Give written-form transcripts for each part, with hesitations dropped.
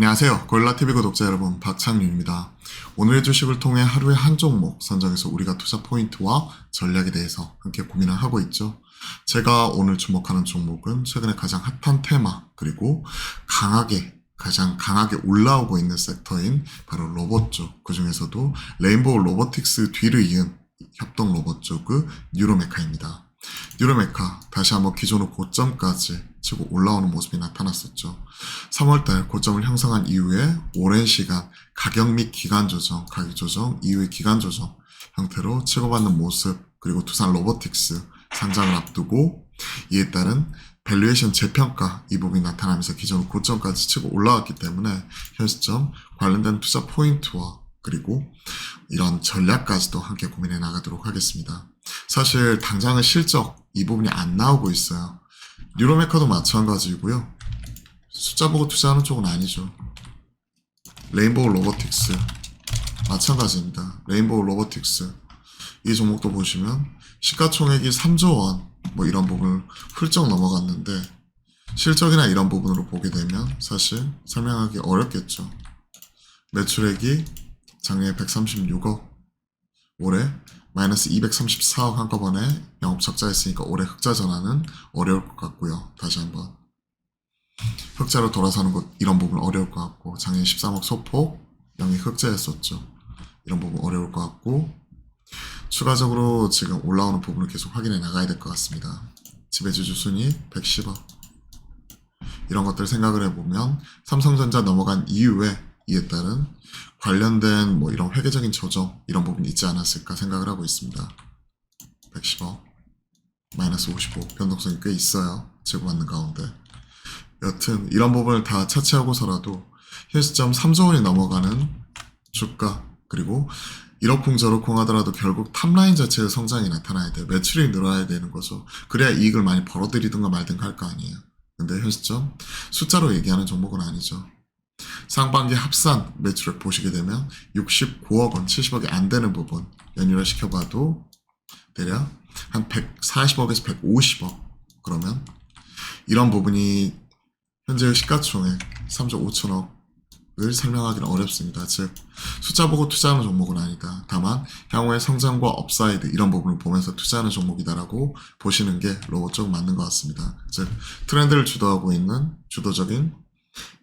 안녕하세요. 고릴라TV 구독자 여러분, 박창윤입니다. 오늘의 주식을 통해 하루에 한 종목 선정해서 우리가 투자 포인트와 전략에 대해서 함께 고민을 하고 있죠. 제가 오늘 주목하는 종목은 최근에 가장 핫한 테마, 그리고 가장 강하게 올라오고 있는 섹터인 바로 로봇 쪽, 그 중에서도 레인보우 로보틱스 뒤를 이은 협동 로봇 쪽의 뉴로메카입니다. 뉴로메카 다시 한번 기존의 고점까지 치고 올라오는 모습이 나타났었죠. 3월달 고점을 형성한 이후에 오랜 시간 가격 및 기간 조정, 가격 조정 이후의 기간 조정 형태로 치고받는 모습, 그리고 두산 로보틱스 상장을 앞두고 이에 따른 밸류에이션 재평가 이 부분이 나타나면서 기존 고점까지 치고 올라왔기 때문에 현 시점 관련된 투자 포인트와 그리고 이런 전략까지도 함께 고민해 나가도록 하겠습니다. 사실 당장은 실적 이 부분이 안 나오고 있어요. 뉴로메카도 마찬가지고요. 숫자 보고 투자하는 쪽은 아니죠. 레인보우 로보틱스 마찬가지입니다. 레인보우 로보틱스 이 종목도 보시면 시가총액이 3조 원 뭐 이런 부분을 훌쩍 넘어갔는데 실적이나 이런 부분으로 보게 되면 사실 설명하기 어렵겠죠. 매출액이 작년에 136억, 올해 마이너스 234억 한꺼번에 영업 적자했으니까 올해 흑자 전환은 어려울 것 같고요. 다시 한번 흑자로 돌아서는 것 이런 부분 어려울 것 같고, 작년 13억 소폭 영익 흑자했었죠. 이런 부분 어려울 것 같고, 추가적으로 지금 올라오는 부분을 계속 확인해 나가야 될 것 같습니다. 지배주주 순위 110억 이런 것들 생각을 해보면 삼성전자 넘어간 이후에 이에 따른 관련된 뭐 이런 회계적인 조정 이런 부분이 있지 않았을까 생각을 하고 있습니다. 110억 마이너스 55 변동성이 꽤 있어요. 제고받는 가운데. 여튼 이런 부분을 다 차치하고서라도 현 시점 3조 원이 넘어가는 주가, 그리고 1억 풍저로 공하더라도 결국 탑라인 자체의 성장이 나타나야 돼. 매출이 늘어나야 되는 거죠. 그래야 이익을 많이 벌어들이든가 말든가 할 거 아니에요. 근데 현 시점 숫자로 얘기하는 종목은 아니죠. 상반기 합산 매출액 보시게 되면 69억 원, 70억이 안 되는 부분 연율화 시켜봐도 대략 한 140억에서 150억. 그러면 이런 부분이 현재의 시가총액 3조 5천억을 설명하기는 어렵습니다. 즉 숫자 보고 투자하는 종목은 아니다. 다만 향후의 성장과 업사이드 이런 부분을 보면서 투자하는 종목이다라고 보시는 게 로봇 쪽 맞는 것 같습니다. 즉 트렌드를 주도하고 있는 주도적인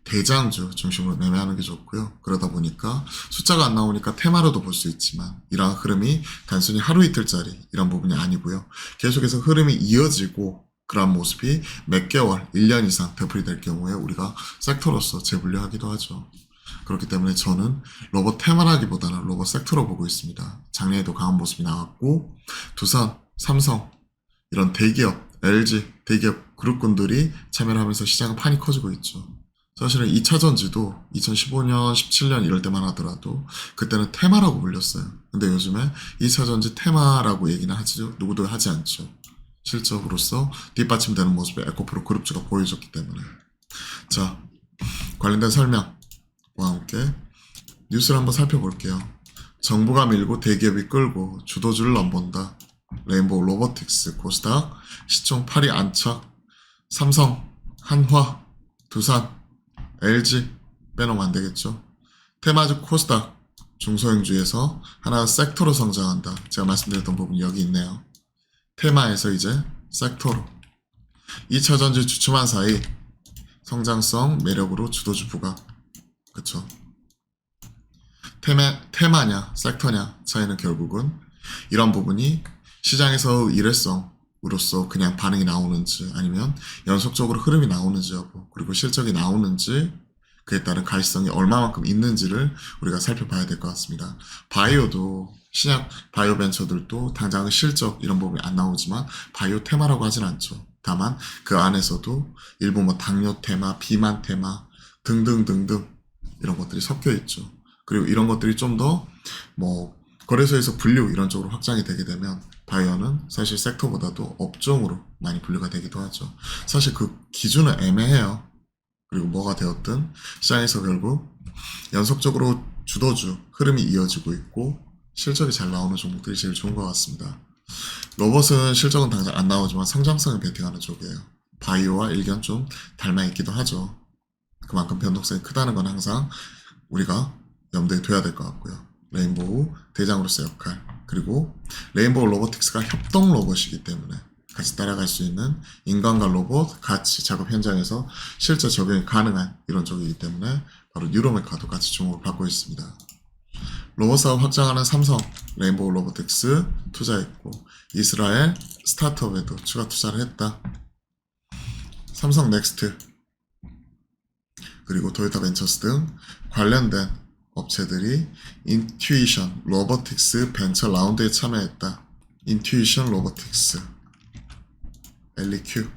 대장주 중심으로 매매하는 게 좋고요. 그러다 보니까 숫자가 안 나오니까 테마로도 볼 수 있지만 이러한 흐름이 단순히 하루 이틀짜리 이런 부분이 아니고요. 계속해서 흐름이 이어지고 그런 모습이 몇 개월, 1년 이상 되풀이 될 경우에 우리가 섹터로서 재분류하기도 하죠. 그렇기 때문에 저는 로봇 테마라기보다는 로봇 섹터로 보고 있습니다. 작년에도 강한 모습이 나왔고 두산, 삼성 이런 대기업, LG 대기업 그룹군들이 참여를 하면서 시장은 판이 커지고 있죠. 사실은 2차전지도 2015년, 17년 이럴 때만 하더라도 그때는 테마라고 불렸어요. 근데 요즘에 2차전지 테마라고 얘기는 하죠. 누구도 하지 않죠. 실적으로서 뒷받침되는 모습을 에코프로 그룹주가 보여줬기 때문에. 자, 관련된 설명과 함께 뉴스를 한번 살펴볼게요. 정부가 밀고 대기업이 끌고 주도주를 넘본다. 레인보우 로보틱스, 코스닥, 시총 8위 안착, 삼성, 한화, 두산, LG 빼놓으면 안 되겠죠. 테마주 코스닥 중소형주에서 하나 섹터로 성장한다. 제가 말씀드렸던 부분이 여기 있네요. 테마에서 이제 섹터로 2차전지 주춤한 사이 성장성 매력으로 주도주 부각. 그쵸. 테마냐 섹터냐 차이는 결국은 이런 부분이 시장에서 일회성으로서 그냥 반응이 나오는지 아니면 연속적으로 흐름이 나오는지 여부, 그리고 실적이 나오는지 그에 따른 가시성이 얼마만큼 있는지를 우리가 살펴봐야 될 것 같습니다. 바이오도 신약 바이오 벤처들도 당장은 실적 이런 부분이 안 나오지만 바이오 테마라고 하진 않죠. 다만 그 안에서도 일부 뭐 당뇨 테마, 비만 테마 등등등등 이런 것들이 섞여 있죠. 그리고 이런 것들이 좀 더 뭐 거래소에서 분류 이런 쪽으로 확장이 되게 되면 바이오는 사실 섹터보다도 업종으로 많이 분류가 되기도 하죠. 사실 그 기준은 애매해요. 그리고 뭐가 되었든 시장에서 결국 연속적으로 주도주 흐름이 이어지고 있고 실적이 잘 나오는 종목들이 제일 좋은 것 같습니다. 로봇은 실적은 당장 안 나오지만 성장성을 베팅하는 쪽이에요. 바이오와 일견 좀 닮아 있기도 하죠. 그만큼 변동성이 크다는 건 항상 우리가 염두에 둬야 될 것 같고요. 레인보우 대장으로서의 역할, 그리고 레인보우 로보틱스가 협동 로봇이기 때문에 같이 따라갈 수 있는 인간과 로봇 같이 작업 현장에서 실제 적용이 가능한 이런 쪽이기 때문에 바로 뉴로메카도 같이 주목을 받고 있습니다. 로봇 사업 확장하는 삼성 레인보우 로보틱스 투자했고, 이스라엘 스타트업에도 추가 투자를 했다. 삼성 넥스트 그리고 도요타 벤처스 등 관련된 업체들이 인투이션 로보틱스 벤처 라운드에 참여했다. 인투이션 로보틱스 엘리큐,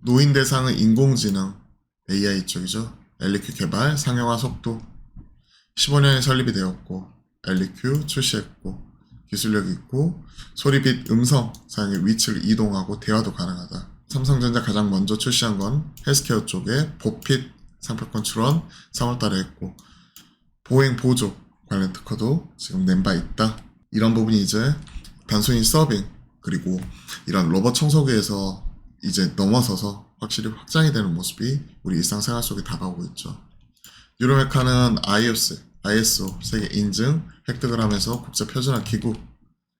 노인 대상은 인공지능 AI 쪽이죠. 엘리큐 개발 상용화 속도 15년에 설립이 되었고, 엘리큐 출시했고, 기술력이 있고, 소리빛 음성 사용의 위치를 이동하고 대화도 가능하다. 삼성전자 가장 먼저 출시한 건 헬스케어 쪽에 보핏 상표권 출원 3월달에 했고, 보행 보조 관련 특허도 지금 낸 바 있다. 이런 부분이 이제 단순히 서빙 그리고 이런 로봇 청소기에서 이제 넘어서서 확실히 확장이 되는 모습이 우리 일상생활 속에 다가오고 있죠. 뉴로메카는 ISO 세계 인증 획득을 하면서 국제 표준화 기구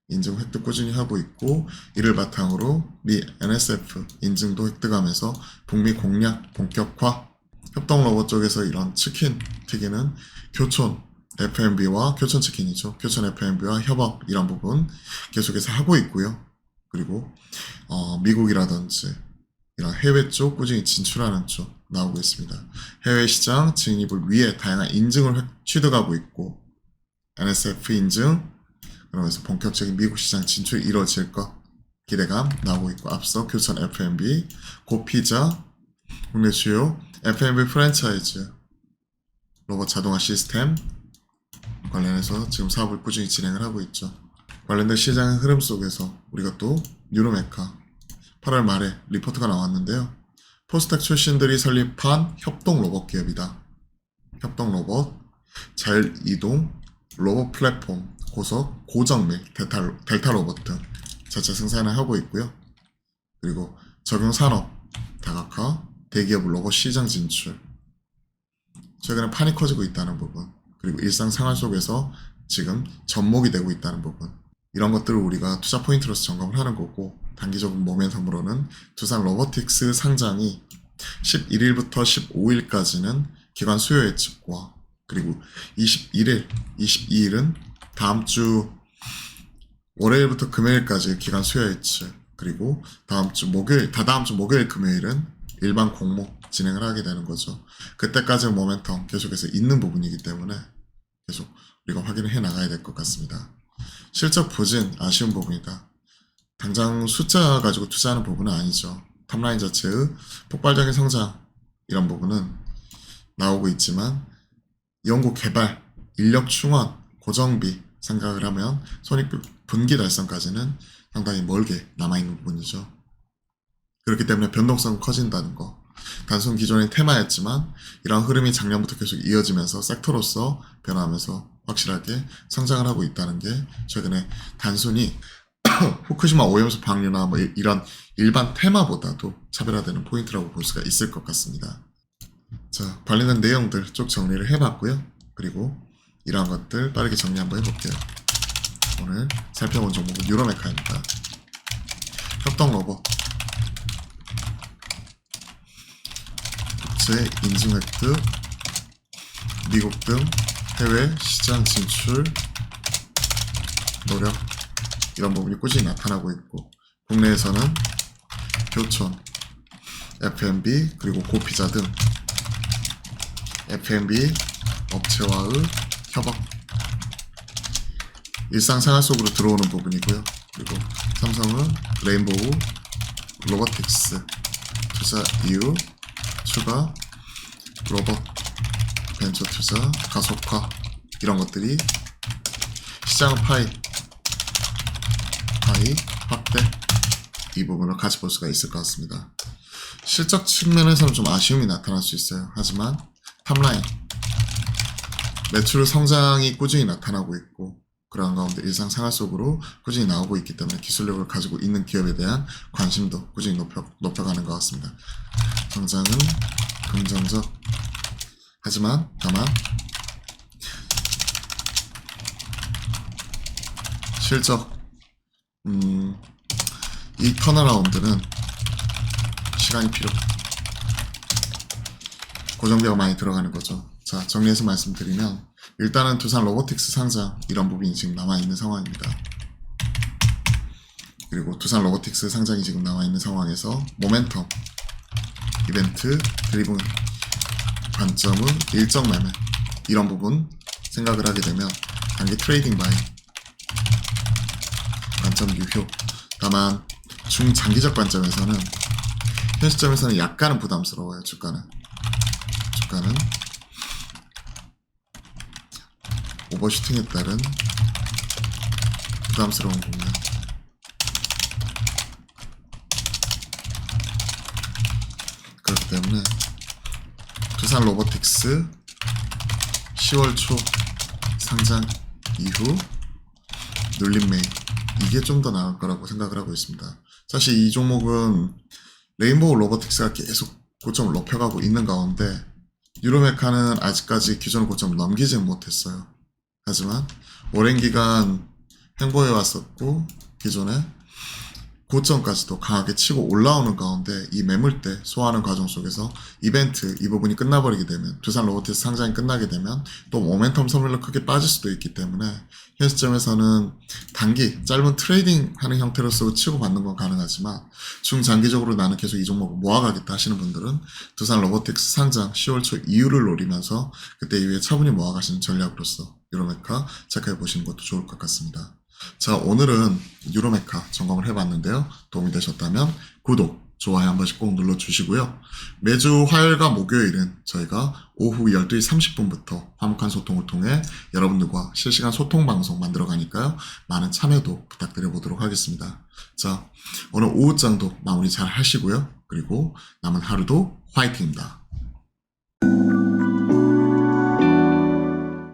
인증 획득 꾸준히 하고 있고, 이를 바탕으로 미 NSF 인증도 획득하면서 북미 공략 본격화, 협동 로봇 쪽에서 이런 치킨 튀기는 교촌 F&B와 교촌 치킨이죠. 교촌 F&B와 협업 이런 부분 계속해서 하고 있고요. 그리고 미국이라든지 이런 해외 쪽 꾸준히 진출하는 쪽 나오고 있습니다. 해외 시장 진입을 위해 다양한 인증을 취득하고 있고, NSF 인증 그러면서 본격적인 미국 시장 진출이 이루어질 것 기대감 나오고 있고, 앞서 교촌 F&B, 고피자, 국내 주요 F&B 프랜차이즈, 로봇 자동화 시스템 관련해서 지금 사업을 꾸준히 진행을 하고 있죠. 관련된 시장의 흐름 속에서 우리가 또 뉴로메카 8월 말에 리포트가 나왔는데요. 포스텍 출신들이 설립한 협동 로봇 기업이다. 협동 로봇, 자율이동, 로봇 플랫폼, 고속, 고정밀, 델타 로봇 등 자체 생산을 하고 있고요. 그리고 적용산업, 다각화, 대기업 로봇 시장 진출, 최근에 판이 커지고 있다는 부분, 그리고 일상생활 속에서 지금 접목이 되고 있다는 부분, 이런 것들을 우리가 투자 포인트로서 점검을 하는 거고, 단기적인 모멘텀으로는 두산 로보틱스 상장이 11일부터 15일까지는 기관 수요 예측과, 그리고 21일, 22일은 다음 주 월요일부터 금요일까지 기관 수요 예측, 그리고 다다음 주 목요일, 금요일은 일반 공모 진행을 하게 되는 거죠. 그때까지는 모멘텀 계속해서 있는 부분이기 때문에 계속 우리가 확인을 해 나가야 될 것 같습니다. 실적 부진 아쉬운 부분이다. 당장 숫자 가지고 투자하는 부분은 아니죠. 탑라인 자체의 폭발적인 성장 이런 부분은 나오고 있지만, 연구 개발, 인력 충원, 고정비 생각을 하면 손익 분기 달성까지는 상당히 멀게 남아있는 부분이죠. 그렇기 때문에 변동성은 커진다는 거. 단순 기존의 테마였지만 이런 흐름이 작년부터 계속 이어지면서 섹터로서 변화하면서 확실하게 성장을 하고 있다는 게 최근에 단순히 후쿠시마 오염수 방류나 뭐 이런 일반 테마보다도 차별화되는 포인트라고 볼 수가 있을 것 같습니다. 자, 관련된 내용들 쭉 정리를 해봤고요. 그리고 이러한 것들 빠르게 정리 한번 해볼게요. 오늘 살펴본 종목은 뉴로메카입니다. 협동 로봇, 국제 인증 획득, 미국 등 해외 시장 진출 노력, 이런 부분이 꾸준히 나타나고 있고, 국내에서는 교촌, F&B 그리고 고피자 등 F&B 업체와의 협업, 일상생활 속으로 들어오는 부분이고요. 그리고 삼성은 레인보우 로보틱스 투자 이후 추가 로봇 벤처 투자 가속화, 이런 것들이 시장 파이 확대, 이 부분을 같이 볼 수가 있을 것 같습니다. 실적 측면에서는 좀 아쉬움이 나타날 수 있어요. 하지만 탑라인 매출 성장이 꾸준히 나타나고 있고, 그러한 가운데 일상생활 속으로 꾸준히 나오고 있기 때문에 기술력을 가지고 있는 기업에 대한 관심도 꾸준히 높여가는 것 같습니다. 성장은 긍정적, 하지만 다만 실적 이 턴어라운드는 시간이 필요. 고정비가 많이 들어가는 거죠. 자, 정리해서 말씀드리면 일단은 두산 로보틱스 상장 이런 부분이 지금 남아있는 상황입니다. 그리고 두산 로보틱스 상장이 지금 남아있는 상황에서 모멘텀, 이벤트, 드리븐 관점은 일정 매매 이런 부분 생각을 하게 되면 단기 트레이딩 바이 관점 유효. 다만 중장기적 관점에서는 현 시점에서는 약간은 부담스러워요. 주가는 오버슈팅에 따른 부담스러운 국면. 그렇기 때문에 두산 로보틱스 10월 초 상장 이후 눌림 매입 이게 좀 더 나을 거라고 생각을 하고 있습니다. 사실 이 종목은 레인보우 로보틱스가 계속 고점을 높여가고 있는 가운데 유로메카는 아직까지 기존 고점을 넘기지 못했어요. 하지만 오랜 기간 횡보해 왔었고 기존에 고점까지도 강하게 치고 올라오는 가운데 이 매물대 소화하는 과정 속에서 이벤트 이 부분이 끝나버리게 되면 두산 로보틱스 상장이 끝나게 되면 또 모멘텀 선물로 크게 빠질 수도 있기 때문에 현 시점에서는 단기 짧은 트레이딩 하는 형태로서 치고받는 건 가능하지만 중장기적으로 나는 계속 이 종목을 모아가겠다 하시는 분들은 두산 로보틱스 상장 10월 초 이후를 노리면서 그때 이후에 차분히 모아가시는 전략으로서 유로메카 체크해 보시는 것도 좋을 것 같습니다. 자, 오늘은 유로메카 점검을 해봤는데요. 도움이 되셨다면 구독, 좋아요 한 번씩 꼭 눌러주시고요. 매주 화요일과 목요일은 저희가 오후 12시 30분부터 화목한 소통을 통해 여러분들과 실시간 소통 방송 만들어 가니까요. 많은 참여도 부탁드려 보도록 하겠습니다. 자, 오늘 오후장도 마무리 잘 하시고요. 그리고 남은 하루도 화이팅입니다.